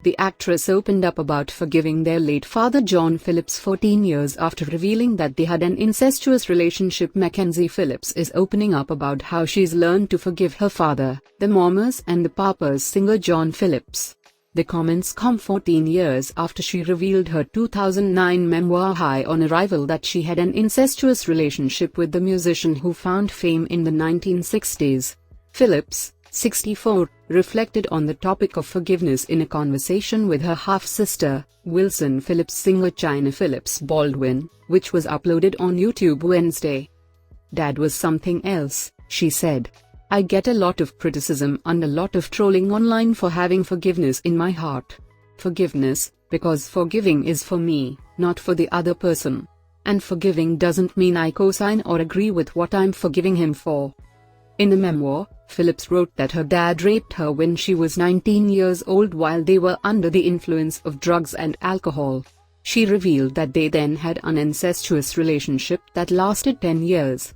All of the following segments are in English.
The actress opened up about forgiving their late father John Phillips 14 years after revealing that they had an incestuous relationship. Mackenzie Phillips is opening up about how she's learned to forgive her father, the Mamas and the Papas singer John Phillips. The comments come 14 years after she revealed her 2009 memoir High on Arrival that she had an incestuous relationship with the musician who found fame in the 1960s. Phillips, 64, reflected on the topic of forgiveness in a conversation with her half-sister, Wilson Phillips singer Chynna Phillips Baldwin, which was uploaded on YouTube Wednesday. "Dad was something else," she said. "I get a lot of criticism and a lot of trolling online for having forgiveness in my heart. Forgiveness, because forgiving is for me, not for the other person. And forgiving doesn't mean I co-sign or agree with what I'm forgiving him for." In the memoir, Phillips wrote that her dad raped her when she was 19 years old while they were under the influence of drugs and alcohol. She revealed that they then had an incestuous relationship that lasted 10 years.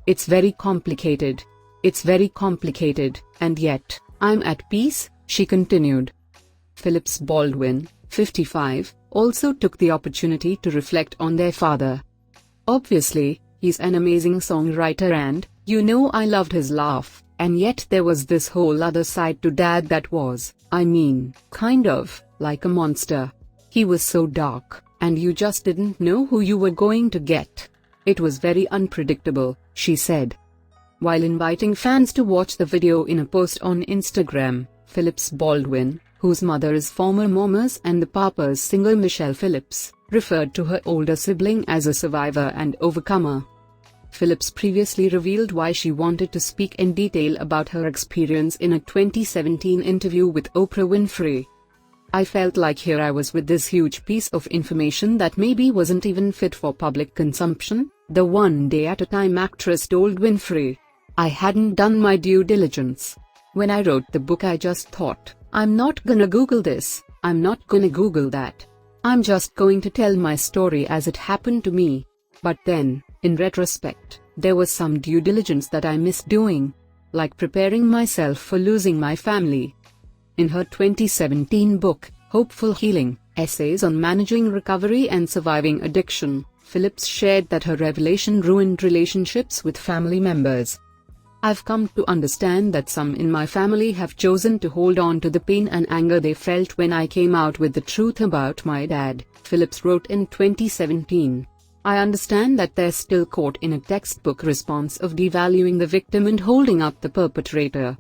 "It's very complicated. It's very complicated, and yet, I'm at peace," she continued. Phillips Baldwin, 55, also took the opportunity to reflect on their father. "Obviously, he's an amazing songwriter and, I loved his laugh, and yet there was this whole other side to Dad that was, kind of, like a monster. He was so dark, and you just didn't know who you were going to get. It was very unpredictable," she said. While inviting fans to watch the video in a post on Instagram, Phillips Baldwin, whose mother is former Mamas and the Papas singer Michelle Phillips, referred to her older sibling as a survivor and overcomer. Phillips previously revealed why she wanted to speak in detail about her experience in a 2017 interview with Oprah Winfrey. "I felt like here I was with this huge piece of information that maybe wasn't even fit for public consumption," the one day at a time actress told Winfrey. "I hadn't done my due diligence. When I wrote the book I just thought, I'm not gonna Google this, I'm not gonna Google that. I'm just going to tell my story as it happened to me. But then, in retrospect, there was some due diligence that I missed doing. Like preparing myself for losing my family." In her 2017 book, Hopeful Healing, Essays on Managing Recovery and Surviving Addiction, Phillips shared that her revelation ruined relationships with family members. "I've come to understand that some in my family have chosen to hold on to the pain and anger they felt when I came out with the truth about my dad," Phillips wrote in 2017. "I understand that they're still caught in a textbook response of devaluing the victim and holding up the perpetrator.